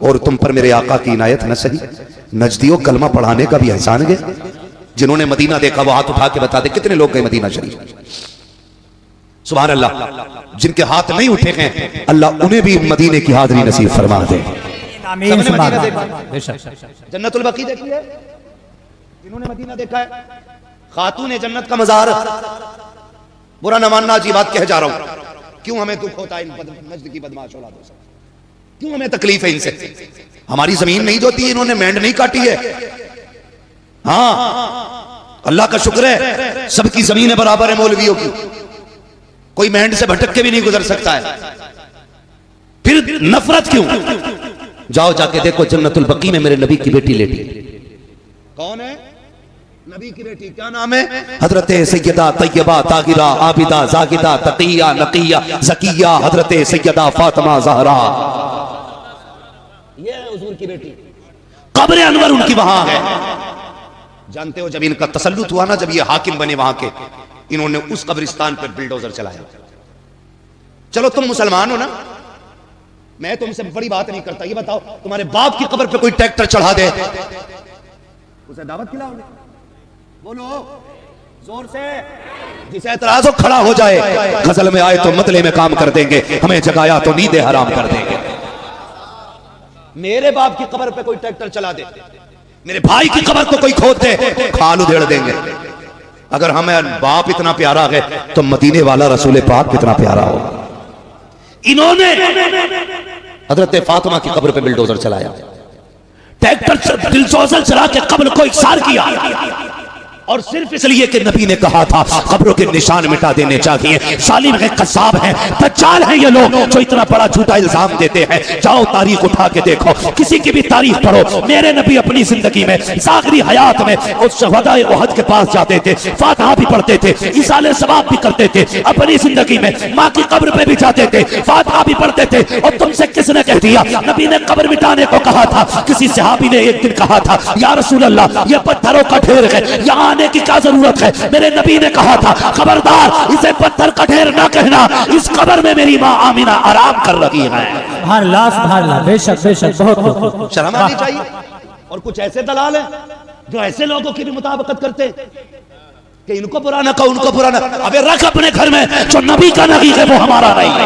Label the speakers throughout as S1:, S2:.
S1: और तुम पर मेरे आका की इनायत न सही। नजदियों कलमा पढ़ाने का भी एहसान गया। जिन्होंने मदीना देखा वो हाथ उठा के बता दे कितने लोग गए मदीना शरीफ। सुभान अल्लाह। जिनके हाथ नहीं उठे हैं अल्लाह उन्हें भी मदीने की हाज़िरी नसीब फरमा दे। जन्नतुल बकी देखी है जिन्होंने मदीना देखा है। खातून जन्नत का मज़ार। बुरा न मानना, अच्छी बात कह जा रहा हूं। क्यों हमें दुख होता है इन नज्द की बदमाश औलादों से? क्यों हमें तकलीफ है इनसे? हमारी जमीन नहीं जोती, इन्होंने मेंढ नहीं काटी है। हाँ, अल्लाह का शुक्र है सबकी जमीनें बराबर है मौलवियों की। कोई मेंढ से भटक के भी नहीं गुजर सकता है। फिर नफरत क्यों? जाओ जाके देखो जन्नतुल बकी में मेरे नबी की बेटी लेटी। कौन है नबी की बेटी? क्या नाम है? हजरत सैयदा तैयबा ताहिरा आबिदा जाकिदा तकिया नकिया ज़किया हजरत सैयदा फातिमा ज़हरा। ये है हुजूर की बेटी। कब्र अनवर उनकी वहां है। जानते हो जब इनका तसल्लुत हुआ ना, जब ये हाकिम बने वहां के, इन्होंने उस कब्रिस्तान पर बुलडोजर चलाया। चलो तुम मुसलमान हो ना, मैं तुमसे बड़ी बात नहीं करता। ये बताओ तुम्हारे बाप की कब्र पे कोई ट्रैक्टर चढ़ा दे, उसे दावत खिलाओगे? बोलो जोर से। जिसे एतराज हो खड़ा हो जाए। गजल में आए तो मतले में काम कर देंगे, हमें जगाया तो नींदे हराम कर देंगे। मेरे बाप की कब्र पे कोई ट्रैक्टर चला दे, मेरे भाई की कब्र को कोई खोद दे, खाल उधेड़ देंगे। अगर हमें बाप इतना प्यारा है तो मदीने वाला रसूल पाक कितना प्यारा हो। इन्होंने हजरत फातिमा की कब्र पे बुलडोजर चलाया, ट्रैक्टर बुलडोजर चला के कब्र को इकसार किया, और सिर्फ इसलिए कि नबी ने कहा था कब्रों के निशान मिटा देने चाहिए। सालिम है, कसाब है, दज्जाल है ये लोग जो इतना बड़ा झूठा इल्जाम देते हैं। जाओ तारीख उठा के देखो, किसी की भी तारीख पढ़ो। मेरे नबी अपनी जिंदगी में ज़ाहिरी हयात में उस शहदाए उहद के पास जाते थे, फातिहा भी पढ़ते थे, इसाले सवाब भी करते थे। अपनी जिंदगी में माँ की कब्र पे भी जाते थे, फातिहा भी पढ़ते थे। और तुमसे किसने कह दिया नबी ने कब्र मिटाने को कहा था? किसी सहाबी ने एक दिन कहा था या रसूल अल्लाह ये पत्थरों का ढेर है, यहाँ की क्या जरूरत है? मेरे नबी ने कहा था खबरदार इसे पत्थर का ढेर ना कहना, इस कब्र में मेरी माँ आमिना आराम कर रही है।
S2: बेशक बेशक, बहुत
S1: शर्म आनी चाहिए। और कुछ ऐसे दलाल हैं जो ऐसे लोगों की भी मुताबिकत करते हैं कि इनको पुराना कहो उनको पुराना। अबे रख अपने घर में, जो नबी का नहीं है वो हमारा नहीं है।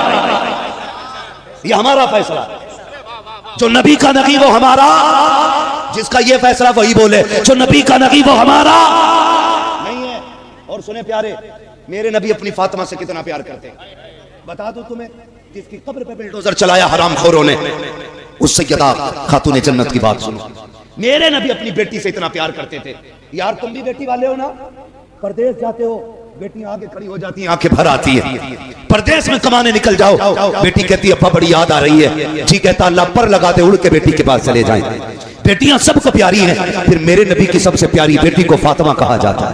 S1: ये हमारा फैसला, जो नबी का नहीं वो हमारा, जिसका ये फैसला वही बोले। जो नबी का नहीं वो हमारा नहीं है। और सुने प्यारे, मेरे नबी अपनी फातिमा से कितना प्यार करते हैं बता दो तुम्हें। जिसकी कब्र पे बुलडोजर चलाया हरामखोरों ने, उस सैयदा खातून जन्नत की बात सुनो। मेरे नबी अपनी बेटी से इतना प्यार करते थे। यार तुम भी बेटी वाले हो ना, परदेश जाते हो, बेटियां आगे खड़ी हो जाती हैं, आंखें भर आती है। परदेश में कमाने निकल जाओ, बेटी कहती है अब्बा बड़ी याद आ रही है। जी कहता अल्लाह पर लगाते उड़ के बेटी के पास चले जाएं। बेटियां सबको प्यारी हैं, फिर मेरे नबी की सबसे प्यारी बेटी को फातिमा कहा जाता है,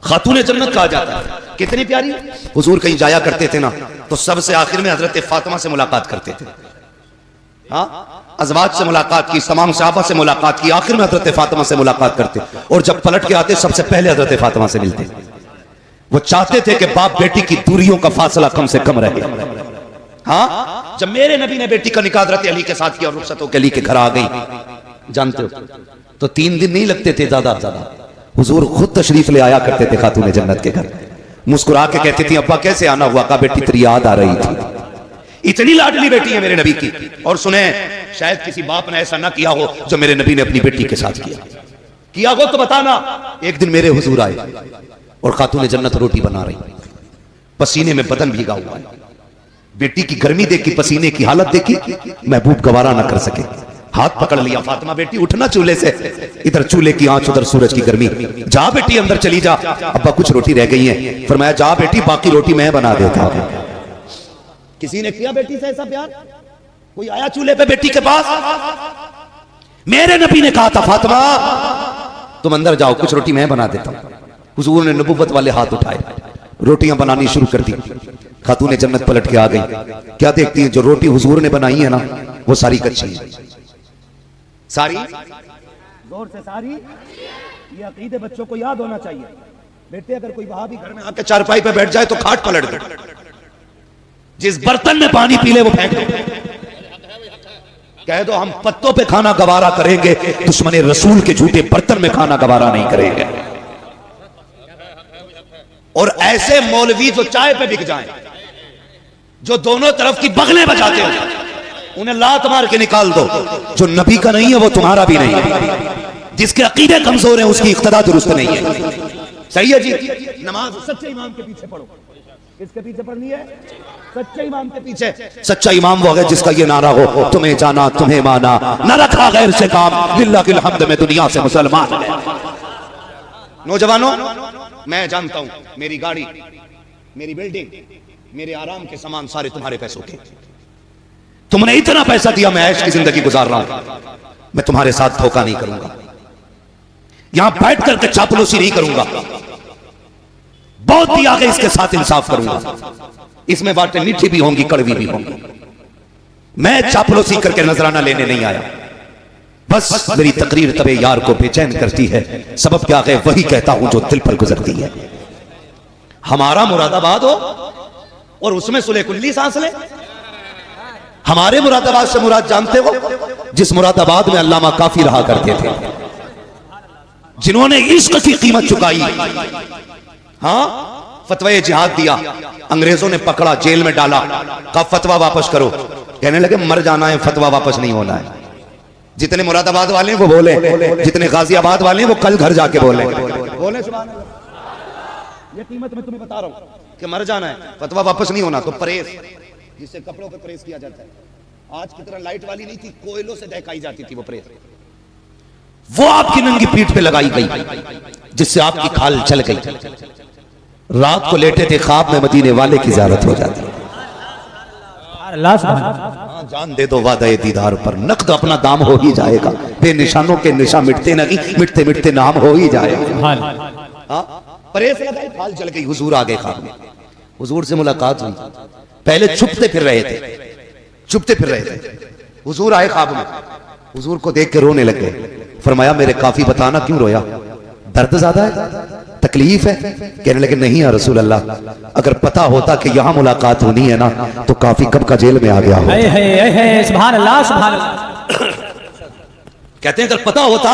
S1: खातून जन्नत कहा जाता है। कितनी प्यारी। हुजूर कहीं जाया करते थे ना तो सबसे आखिर में हजरत फातिमा से मुलाकात करते थे। हाँ, अज़वाज से मुलाकात की, तमाम सहाबा से मुलाकात की, आखिर में हजरत फातिमा से मुलाकात करते। और जब पलट के आते सबसे पहले हजरत फातिमा से मिलते। वो चाहते थे कि बाप बेटी की दूरियों का फासला कम से कम रहे। हाँ, जब मेरे नबी ने बेटी का निकाह हजरत अली के साथ किया और रुखसत होकर अली के घर आ गई, जानते हो तो 3 दिन नहीं लगते थे ज्यादा ज्यादा। हुजूर खुद तशरीफ ले आया करते थे खातून जन्नत के घर, मुस्कुरा के कहती थी अब्बा कैसे आना हुआ? का बेटी तेरी याद आ रही थी। इतनी लाडली बेटी है मेरे नबी की। और सुने, शायद किसी बाप ने ऐसा ना किया हो जो मेरे नबी ने अपनी बेटी के साथ किया हो तो बताना। एक दिन मेरे हुजूर आए और खातून जन्नत रोटी बना रही, पसीने में बदन भीगा हुआ है। बेटी की गर्मी देखी, पसीने की हालत देखी, महबूब गवारा ना कर सके, हाथ पकड़ लिया, फातिमा बेटी उठना चूल्हे से। इधर चूल्हे की आंच, उधर सूरज की गर्मी। जा बेटी अंदर चली जा, अब्बा कुछ रोटी रह गई है। फरमाया जा बेटी बाकी रोटी मैं बना देता हूं। किसी ने किया बेटी से ऐसा प्यार? कोई आया चूल्हे पे बेटी के पास? मेरे नबी ने कहा था फातिमा तुम अंदर जाओ, कुछ रोटी मैं बना देता हूं। हुजूर ने नबुव्वत वाले हाथ उठाए, रोटियां बनानी शुरू कर दी। खातून जन्नत पलट के आ गई। क्या देखती है? जो रोटी हुजूर ने बनाई है ना वो सारी कच्ची है। सारी जोर से सारी। ये अकीदे बच्चों को याद होना चाहिए। बेटे अगर कोई वहां भी घर में आके चारपाई पे बैठ जाए तो खाट पलट दो। जिस बर्तन में पानी पी ले वो फेंक दो। कह दो हम पत्तों पे खाना गवारा करेंगे, दुश्मन रसूल के झूठे बर्तन में खाना गवारा नहीं करेंगे। और ऐसे मौलवी जो चाय पे बिक जाएं, जो दोनों तरफ की बगलें बजाते हो, उन्हें लात मार के निकाल दो। जो नबी का नहीं है वो तुम्हारा भी नहीं है। जिसके अकीदे कमजोर हैं उसकी इख्तिदा दुरुस्त नहीं है। सही है जी। नमाज सच्चे इमाम के पीछे पढ़ो। किसके पीछे पढ़नी है? सच्चे इमाम के पीछे। सच्चा इमाम वो है जिसका ये नारा हो, तुम्हें जाना तुम्हें माना, न रखा गैर से काम, लिल्लाहिल हम्द में दुनिया से मुसलमान। नौजवानों, मैं जानता हूं मेरी गाड़ी, मेरी बिल्डिंग, मेरे आराम के सामान सारे तुम्हारे पैसों के। तुमने इतना पैसा दिया, मैं ऐश की जिंदगी गुजार रहा हूं। मैं तुम्हारे साथ धोखा नहीं करूंगा, यहां बैठ करके चापलूसी नहीं करूंगा। बहुत दिया है, इसके साथ इंसाफ करूंगा। इसमें बातें मीठी भी होंगी, कड़वी भी होंगी। मैं चापलूसी करके नजराना लेने नहीं आया। बस मेरी तकरीर तबे यार को बेचैन करती है। सबब क्या है? वही कहता हूं जो दिल पर गुजरती है। हमारा मुरादाबाद हो और उसमें सुले कुल्ली सांस ले। हमारे मुरादाबाद से मुराद जानते हो? जिस मुरादाबाद में अल्लामा काफी रहा करते थे, जिन्होंने इश्क की कीमत चुकाई। हाँ, फतवा जिहाद दिया, अंग्रेजों ने पकड़ा, जेल में डाला, कहा फतवा वापस करो। कहने लगे मर जाना है, फतवा वापस नहीं होना है। जितने मुरादाबाद वाले हैं वो बोले, जितने गाजियाबाद वाले हैं वो कल घर जाके बोले सुभान अल्लाह। ये कीमत मैं तुम्हें बता रहा हूं कि मर जाना है, फतवा वापस नहीं होना। तो प्रेस, जिससे कपड़ों पे प्रेस किया जाता है, आज की तरह लाइट वाली नहीं थी, कोयलों से दहकाई जाती थी वो प्रेस। वो आपकी नंगी पीठ पे लगाई गई, जिससे आपकी खाल चल गई। रात को लेटे थे, ख्वाब में मदीने वाले की ज़ियारत हो जाती। जान दे दो वादे दीदार पर, नकद अपना दाम हो ही जाएगा। बेनिशानों के निशा मिटते नहीं, मिटते मिटते नाम हो ही जाएगा। परेश लगाई, खाल चल गई, हुजूर आ गए ख्वाब में। हुजूर से मुलाकात हुई। पहले छुपते फिर रहे थे, छुपते फिर रहे थे। हुजूर आए ख्वाब में, हुजूर को देख के रोने लग गए। फरमाया मेरे काफी बताना क्यों रोया, दर्द ज्यादा है, तकलीफ है? कहने लगे नहीं या रसूल अल्लाह, अगर पता होता कि यहाँ मुलाकात होनी है ना, तो काफी कब का जेल में आ गया हो।
S2: सुभान अल्लाह, सुभान अल्लाह।
S1: कहते हैं अगर पता होता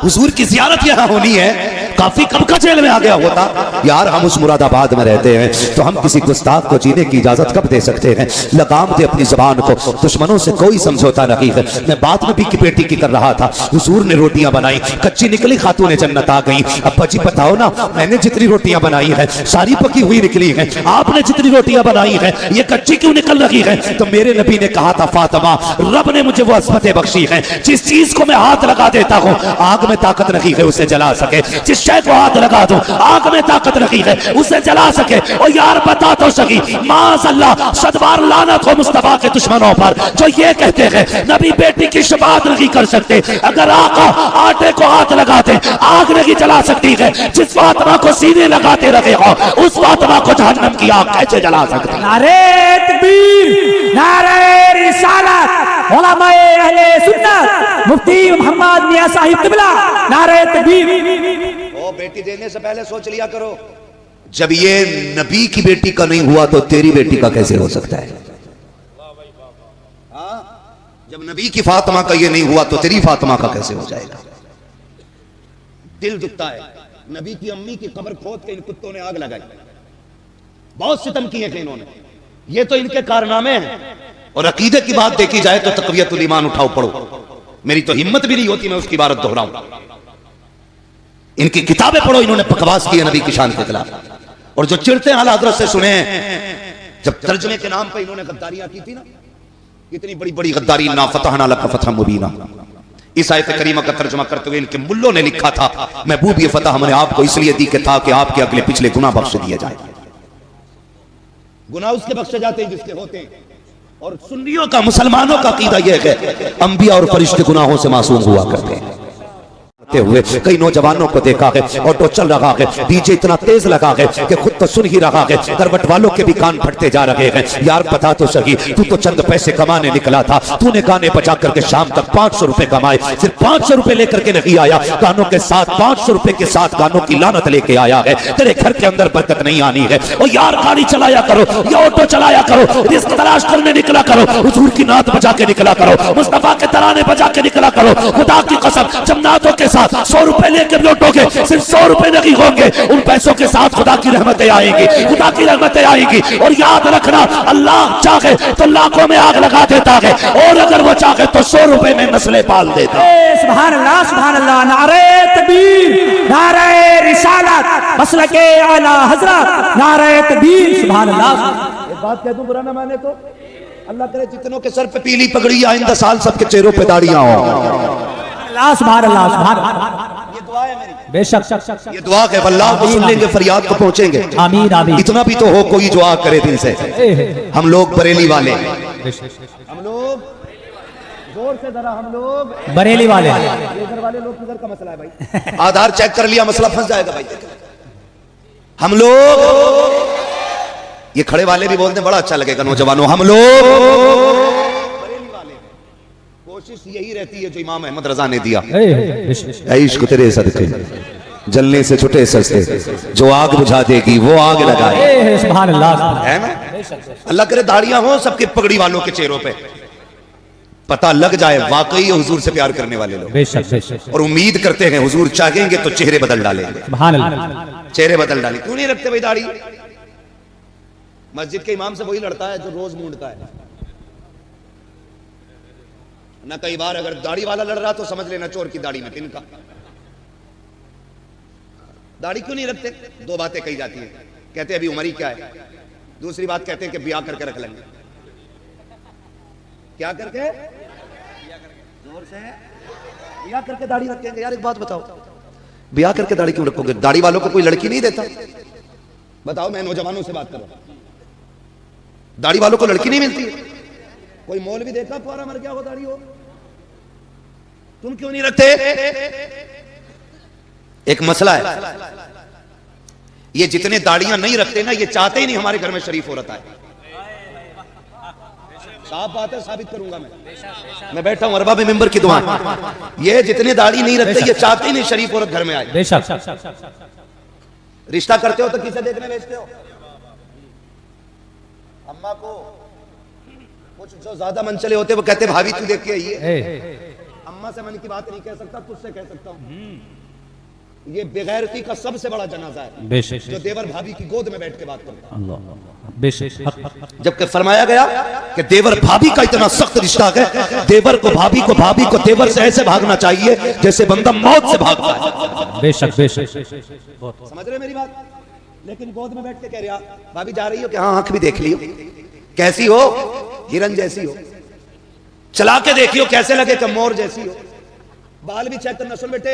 S1: हुजूर की जियारत यहाँ होनी है, काफी कब का जेल में आ गया होता। यार हम उस मुरादाबाद में रहते हैं, तो हम किसी गुस्ताख को जीने की इजाजत कब दे सकते हैं? लगाम दे अपनी जुबान को, दुश्मनों से कोई समझौता नहीं है। मैं बात में भी की बेटी की कर रहा था, हुजूर ने रोटियां बनाई, कच्ची निकली, खातून जन्नत आ गई। अब्बा जी बताओ ना, मैंने जितनी रोटियां बनाई है सारी पकी हुई निकली है, आपने जितनी रोटियां बनाई है ये कच्ची क्यों निकल रही है? तो मेरे नबी ने कहा था फातिमा, रब ने मुझे वो अस्मतें बख्शी है, जिस चीज को मैं हाथ लगा देता हूँ आग में ताकत नहीं है उसे जला सके, जिस शय को हाथ लगा दो आग में ताकत नहीं है उसे जला सके। और यार बता तो सकी, माज़अल्लाह सदबार लानत हो मुस्तफा के दुश्मनों पर जो ये कहते हैं नबी बेटी की शफाअत नहीं कर सकते। अगर आका आटे को हाथ लगाते आग नहीं जला सकती है, जिस फातिमा को सीने लगाते रहे हो उस फातिमा को जहन्नम की आग कैसे जला सकते?
S2: नारे तकबीर, नारे रिसालत, उलमाए अहले सुन्नत, मुफ्ती मोहम्मद मियां साहिब किबला, नारे तकबीर।
S1: ओ बेटी देने से पहले सोच लिया करो, जब ये नबी की बेटी का नहीं हुआ तो तेरी बेटी का कैसे हो सकता है? जब नबी की फातिमा का ये नहीं हुआ तो तेरी फातिमा का कैसे हो जाएगा? दिल दुखता है। नबी की अम्मी की कब्र खोद के इन कुत्तों ने आग लगाई, बहुत सितम किए थे इन्होंने। ये तो इनके कारनामे हैं। और अकीदे की बात देखी जाए तो तक़वियतुल ईमान उठाओ पढ़ो, मेरी तो हिम्मत भी नहीं होती मैं उसकी इबारत दोहराऊं। इनकी किताबें पढ़ो, इन्होंने बकवास की है नबी की शान के खिलाफ। और जो चिढ़ते हैं आला हज़रत से सुने, जब तर्जुमे के नाम पे इन्होंने गद्दारियां की थी ना, इतनी बड़ी बड़ी गद्दारी, ना फतहना लका फतहन मुबीना, इस आयत करीमा का तर्जुमा करते हुए इनके मुल्लों ने लिखा था, महबूब ये फतह हमने आपको इसलिए दी कि था कि आपके अगले पिछले गुनाह बख्श दिए जाए। गुनाह उसके बख्शे जाते हैं जिसके होते हैं। और सुन्नियों का, मुसलमानों का अकीदा यह है अंबिया और फरिश्ते गुनाहों से मासूम हुआ करते हैं। भागते हुए कई नौजवानों को देखा है, ऑटो चल रहा है, डीजे इतना तेज लगा है कि खुद तो सुन ही रहा है, करवट वालों के भी कान फटते जा रहे हैं। यार बता तो सही, तू तो चंद पैसे कमाने निकला था, तूने गाने बजा करके शाम तक 500 रुपए कमाए, सिर्फ 500 रुपए लेकर के नहीं आया, गानों के साथ 500 रुपए के साथ गानों की लानत लेके आया है। तेरे घर के अंदर बरकत नहीं आनी है। और यार गाड़ी चलाया करो या ऑटो चलाया करो, रिस्क तलाश करने निकला करो, हुजूर की नात बजा के निकला करो, मुस्तफा के तराने बजा के निकला करो। खुदा की कसम, जब नातों के साथ 100 रुपए लेकर लौटोगे, सिर्फ 100 रुपए नहीं होंगे, उन पैसों के साथ खुदा की रहमतें आएंगी, खुदा की रहमतें आएंगी। और याद रखना, अल्लाह चाहे तो लाखों में आग लगा देता है, और अगर वो चाहे तो 100 रुपए में नस्लें पाल देता है।
S2: सुभान अल्लाह, सुभान अल्लाह। नारे तकबीर, नारे रिसालत, मसलके आला हजरत, नारे तकबीर, सुभान अल्लाह।
S1: एक बात कह दूं, बुरा ना माने तो, अल्लाह करे जितनों के सर पे पीली पगड़ी, आइंदा साल सबके चेहरों पे दाढ़ियां हो।
S2: अल्लाह, सुभान अल्लाह, सुभान अल्लाह।
S1: ये दुआ है मेरी,
S2: बेशक
S1: ये दुआ है, अल्लाह को सुन लेंगे, फरियाद को पहुंचेंगे।
S2: आमीन आमीन।
S1: इतना भी तो हो कोई दुआ करे दिल से। हम लोग बरेली वाले, हम लोग जोर से जरा, हम लोग
S2: बरेली वाले,
S1: इधर वाले लोग किधर का मसला है भाई? आधार चेक कर लिया, मसला फंस जाएगा भाई। हम लोग, ये खड़े वाले भी बोलते हैं, बड़ा अच्छा लगेगा नौजवानों, हम लोग बरेली वाले। कोशिश यही रहती है जो इमाम अहमद रजा ने दिया, इश्क तेरे सदके जलने से छुटे सस्ते, जो आग बुझा देगी वो आग लगाए।
S2: सुभान अल्लाह,
S1: है ना? अल्लाह करे दाढ़ियां हो सबके पगड़ी वालों के चेहरों पे, पता लग जाए वाकई हुजूर से प्यार करने वाले लोग।
S2: बेशक बेशक।
S1: और उम्मीद करते हैं हुजूर चाहेंगे तो चेहरे बदल डालेंगे,
S2: सुभान अल्लाह।
S1: चेहरे बदल डालेंगे। क्यों नहीं रखते भाई दाढ़ी? मस्जिद के इमाम से वही लड़ता है जो रोज मूंढता है ना। कई बार अगर दाढ़ी वाला लड़ रहा तो समझ लेना चोर की दाढ़ी में तिनका। दाढ़ी क्यों नहीं रखते? दो बातें कही जाती हैं, कहते अभी उम्र ही क्या है, दूसरी बात कहते हैं कि ब्याह करके रख लेंगे। क्या करके? जोर से ब्याह करके दाढ़ी रखेंगे। यार एक बात बताओ, ब्याह करके दाढ़ी क्यों रखोगे? दाढ़ी वालों को कोई लड़की नहीं देता? बताओ, मैं नौजवानों से बात करूं, दाढ़ी वालों को लड़की नहीं मिलती? कोई मौलवी देखा फौरा मर गया हो दाढ़ी हो? तुम क्यों नहीं रखते? एक मसला है, ये जितने दाढ़ियां नहीं रखते ना, ये चाहते ही नहीं हमारे घर में शरीफ औरत आए। साफ बात है, साबित करूंगा मैं बैठा हूं अरबा में मिंबर की दुआ। ये जितने दाढ़ी नहीं रखते, ये चाहते ही नहीं शरीफ औरत घर में आए। रिश्ता करते हो तो किसे देखने भेजते हो? अम्मा को। कुछ जो ज्यादा मन चले होते वो कहते भाभी तू देख के आई है। अम्मा से मन की बात नहीं कह सकता, तुझसे कह सकता हूं। ये बेगैरती का सबसे बड़ा जनाजा है जो देवर भाभी की गोद में बैठ के बात करता है। जबकि फरमाया गया कि देवर भाभी का इतना सख्त रिश्ता है, देवर को भाभी को देवर से ऐसे भागना चाहिए जैसे बंदा मौत से भागता है।
S2: बेशक बेशक।
S1: समझ रहे मेरी बात? लेकिन गोद में बैठ के कह रहा भाभी जा रही हो क्या? हाँ, आंख भी देख लियो, कैसी हो? हिरन जैसी हो। चला के देखियो कैसे लगे कि मोर जैसी हो। बाल भी चेक करना। सुन बेटे,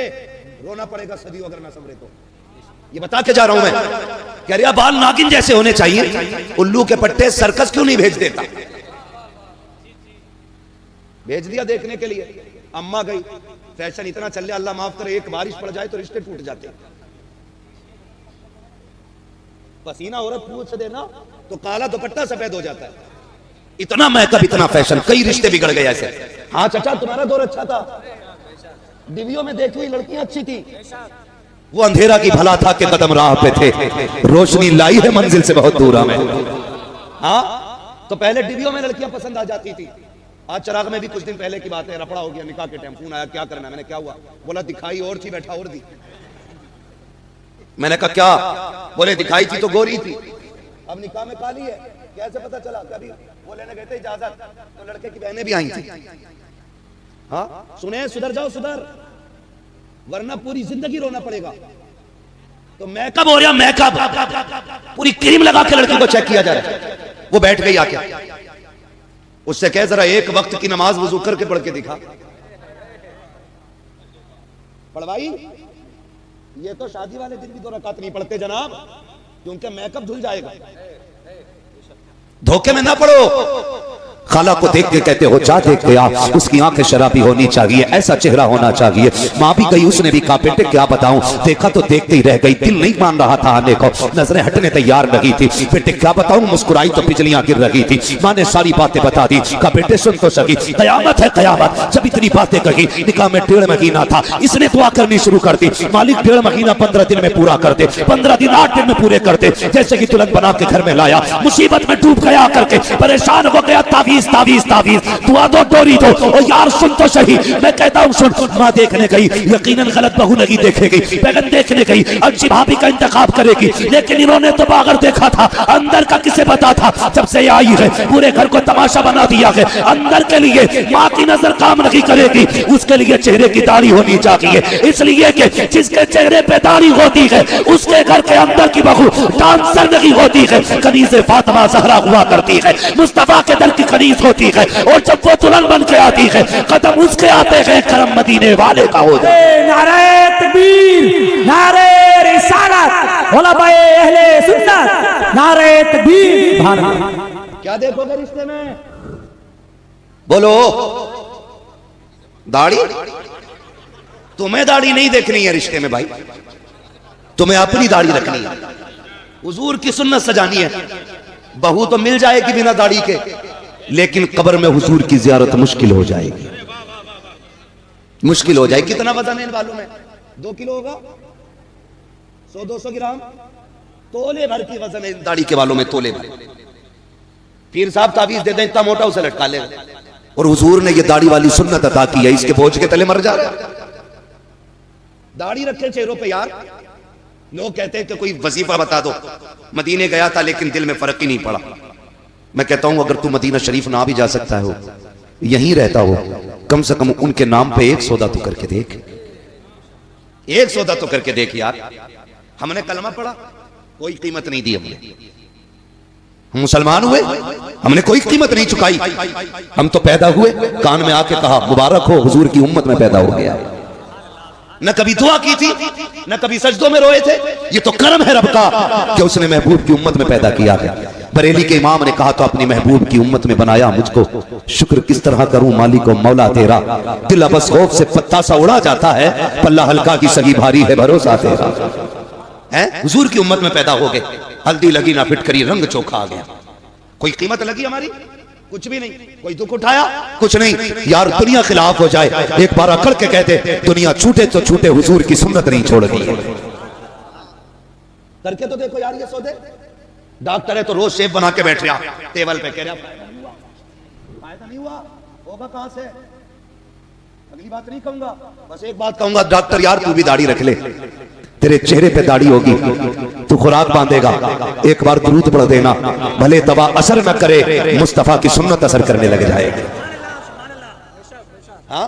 S1: रोना पड़ेगा सदियों अगर ना संभरे तो। ये बता के जा रहा हूं मैं, कह रहा बाल नागिन जैसे होने चाहिए। उल्लू के पट्टे सर्कस क्यों नहीं भेज देता? भेज दिया देखने के लिए। अम्मा गई, फैशन इतना चल रहा, अल्लाह माफ करे, एक बारिश पड़ जाए तो रिश्ते टूट जाते। पसीना औरत पूछ देना तो काला दुपट्टा सफेद हो जाता है। इतना मेकअप, इतना फैशन, कई रिश्ते बिगड़ गए ऐसे। हाँ चाचा, तुम्हारा दौर अच्छा था, डिवियों में देखी हुई लड़कियां अच्छी थी, वो अंधेरा की भला था कि कदम राह पे थे, रोशनी लाई है मंजिल से बहुत दूर हमें। हाँ, तो पहले डिवियों में लड़कियां पसंद आ जाती थी। आज चिराग में भी कुछ दिन पहले की बात है, रफड़ा हो गया निकाह के टाइम, फोन आया क्या करना है? मैंने क्या हुआ? बोला दिखाई और थी, बैठा और दी। मैंने कहा क्या? बोले दिखाई थी तो गोरी थी, अब निकाह में काली है। कैसे पता चला? कभी वो लेने गए थे इजाजत, तो लड़के की बहनें भी आई थी। हाँ सुने, सुधर जाओ सुधर, वरना पूरी जिंदगी रोना पड़ेगा। तो मेकअप हो रहा, मेकअप पूरी क्रीम लगा के लड़की को चेक किया जा रहा है। वो बैठ गई आके, उससे कह जरा एक वक्त की नमाज वजू करके पढ़ के दिखा। पढ़वाई? ये तो शादी वाले दिन भी 2 रकात नहीं पढ़ते जनाब, क्योंकि मेकअप धुल जाएगा। धोखे में ना पड़ो, खाला को देख के कहते हो जा देख के आ, उसकी आंखें शराबी होनी चाहिए, ऐसा चेहरा होना चाहिए। माँ भी गई, उसने भी कहा बेटे क्या बताऊं, देखा तो देखते ही रह गई, दिल नहीं मान रहा था आने को, नजरें हटने तैयार नहीं थी। बेटे क्या बताऊं, मुस्कुराई तो बिजलियां गिर रही थी। माँ ने सारी बातें बता दी, कहा बेटे सुन तो सकी, कयामत है कयामत। जब इतनी बातें कही, निकाह में 1.5 महीना था, इसने दुआ करनी शुरू कर दी, मालिक 1.5 महीना 15 दिन में पूरा कर दे, 15 दिन 8 दिन में पूरे कर दे। जैसे कि दुल्हन बना के घर में लाया, मुसीबत में डूब गया करके परेशान हो गया, तावीज तावीज तावीज, दुआ दो डोरी दो। ओ यार सुन तो सही, मैं कहता हूं सुन। मां देखने गई, यकीनन गलत बहू नहीं देखेगी, बेगम देखने गई, अच्छी भाभी का इंतखाब करेगी, लेकिन इन्होंने तो बाहर देखा था, अंदर का किसे पता था। जब से आई है पूरे घर को तमाशा बना दिया है। अंदर के लिए मां की नजर काम नहीं करेगी, उसके लिए चेहरे की दाढ़ी होनी चाहिए, इसलिए कि जिसके चेहरे पे दाढ़ी होती है उसके घर के अंदर की बहू डांसर नहीं होती है। कनीज़े फातिमा ज़हरा हुआ करती है, मुस्तफा के दर की कनीज़ होती है, और जब वो दुल्हन बन के आती है कदम उसके आते हैं करम मदीने वाले का होता है।
S2: नारे तकबीर, नारे रिसालत, उलमाए अहले सुन्नत, नारे तकबीर।
S1: क्या देखोगे रिश्ते में? बोलो। दाढ़ी? तुम्हें दाढ़ी नहीं देखनी है रिश्ते में भाई, तुम्हें अपनी दाढ़ी रखनी है, हुजूर की सुन्नत सजानी है। बहू तो मिल जाएगी बिना दाढ़ी के, लेकिन कब्र में हुजूर की जियारत मुश्किल हो जाएगी, मुश्किल हो जाएगी। कितना वजन है इन बालों में? 2 किलो होगा, 100-200 ग्राम, तोले भर की वजन है इन दाढ़ी के बालों में, तोले भर। पीर साहब तावीज दे दें इतना मोटा, उसे लटका ले। और हुजूर ने ये दाढ़ी वाली सुन्नत अता की है, इसके बोझ के तले मर जा रहा है। दाढ़ी रखे चेहरों पे यार। लोग कहते हैं कि कोई वजीफा बता दो, मदीने गया था लेकिन दिल में फर्क ही नहीं पड़ा। मैं कहता हूं अगर तू मदीना शरीफ ना भी जा सकता हो, यहीं रहता हो, कम से कम उनके नाम पे एक सौदा तो करके देख, एक सौदा तो करके देख यार। हमने कलमा पढ़ा, कोई कीमत नहीं दी हमने, हम मुसलमान हुए, हमने कोई कीमत नहीं चुकाई। हम तो पैदा हुए, कान में आके कहा मुबारक हो, हुजूर की उम्मत में पैदा हो गया। न कभी दुआ की थी, न कभी सजदों में रोए थे। ये तो करम है रब का कि उसने महबूब की उम्मत में पैदा किया है। बरेली के इमाम ने कहा तो अपनी महबूब की उम्मत में बनाया मुझको, शुक्र किस तरह करूं मालिक मौला तेरा। दिल अबस खौफ से पत्ता सा उड़ा जाता है, पल्ला हल्का की सगी भारी है भरोसा तेरा। है हुजूर की उम्मत में पैदा हो गए, हल्दी लगी ना फिटकरी, रंग चोखा आ गया। कोई कीमत लगी हमारी? कुछ भी नहीं। कोई दुख उठाया? कुछ नहीं। यार दुनिया खिलाफ हो जाए, एक बार अकड़ के कहते दुनिया छूटे तो छूटे, हुजूर की सुन्नत नहीं छोड़नी है। करके तो देखो यार ये सौदे। डॉक्टर है तो रोज शेप बना के बैठ रहा टेबल पे, कह रहा फायदा नहीं हुआ, होगा कहां से? अगली बात नहीं कहूंगा, बस एक बात कहूंगा, डॉक्टर यार तू भी दाढ़ी रख ले, तेरे चेहरे पे दाढ़ी होगी, तू खुराक बांधेगा, एक बार दुरूद पढ़ देना, भले दवा असर न करे, मुस्तफा की सुन्नत असर करने लग जाएगी। हाँ?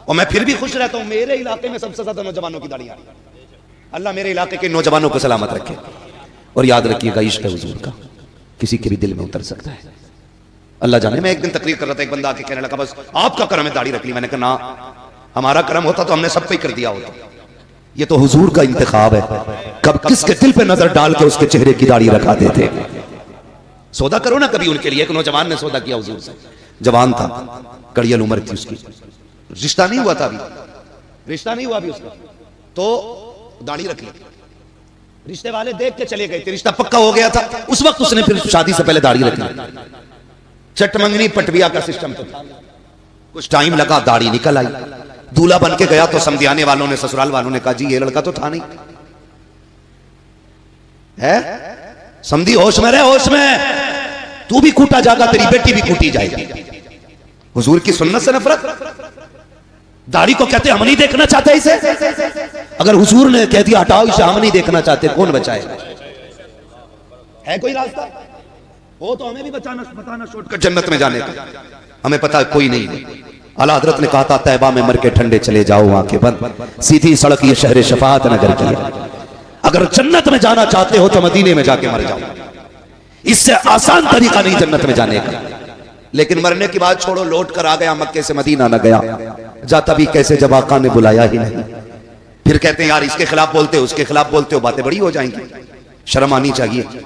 S1: और मैं फिर भी खुश रहता हूं, मेरे इलाके में सबसे ज्यादा नौजवानों की दाढ़ी आ रही है। अल्लाह मेरे इलाके के नौजवानों को सलामत रखे। और याद रखिएगा इश्क हुजूर का किसी के भी दिल में उतर सकता है। अल्लाह जाने, मैं एक दिन तकरीर कर रहा था, एक बंदा आके कहने लगा बस आपका करम है दाढ़ी रख ली। मैंने कहा ना, हमारा करम होता तो हमने सब पे कर दिया होता। ये तो हुजूर का इंतखाब है, कब किसके दिल पे नजर डाल के उसके चेहरे की दाढ़ी रखा देते। सौदा करो ना कभी उनके लिए। एक नौजवान ने सौदा किया हुजूर से, जवान था, कड़ियल उम्र थी उसकी, रिश्ता नहीं हुआ था अभी, रिश्ता नहीं हुआ अभी उसका, तो दाढ़ी रख ली। रिश्ते वाले देख के चले गए थे, रिश्ता पक्का हो गया था उस वक्त उसने फिर शादी से पहले दाढ़ी रख ली। चटमंगनी पटविया का सिस्टम था। कुछ टाइम लगा, दाढ़ी निकल आई। दूल्हा बन के गया तो समझाने वालों ने, ससुराल वालों ने कहा जी ये लड़का तो था नहीं है, समझी होश में रहे, होश में, तू भी कूटा जाएगा, तेरी बेटी भी कूटी जाएगी। हुजूर की सुन्नत से नफरत। दाढ़ी को कहते हम नहीं देखना चाहते इसे। अगर हुजूर ने कह दिया हटाओ इसे, हम नहीं देखना चाहते, कौन बचाएगा? है कोई रास्ता हो तो हमें भी बताना शॉर्टकट जन्नत में जाने का। हमें पता है कोई नहीं। आला हजरत ने कहा था तैबा में मर के ठंडे चले जाओ, आंखें बंद, सीधी सड़क ये शहर शफाअत नगर की है। अगर जन्नत में जाना चाहते हो तो मदीने में जाके मर जाओ, इससे आसान तरीका नहीं जन्नत में जाने का। लेकिन मरने की बात छोड़ो, लौट कर आ गया, मक्के से मदीना न गया, जाता भी कैसे जब आका ने बुलाया ही नहीं। फिर कहते हैं यार इसके खिलाफ बोलते हो, उसके खिलाफ बोलते हो, बातें बड़ी हो जाएंगी, शर्म आनी चाहिए।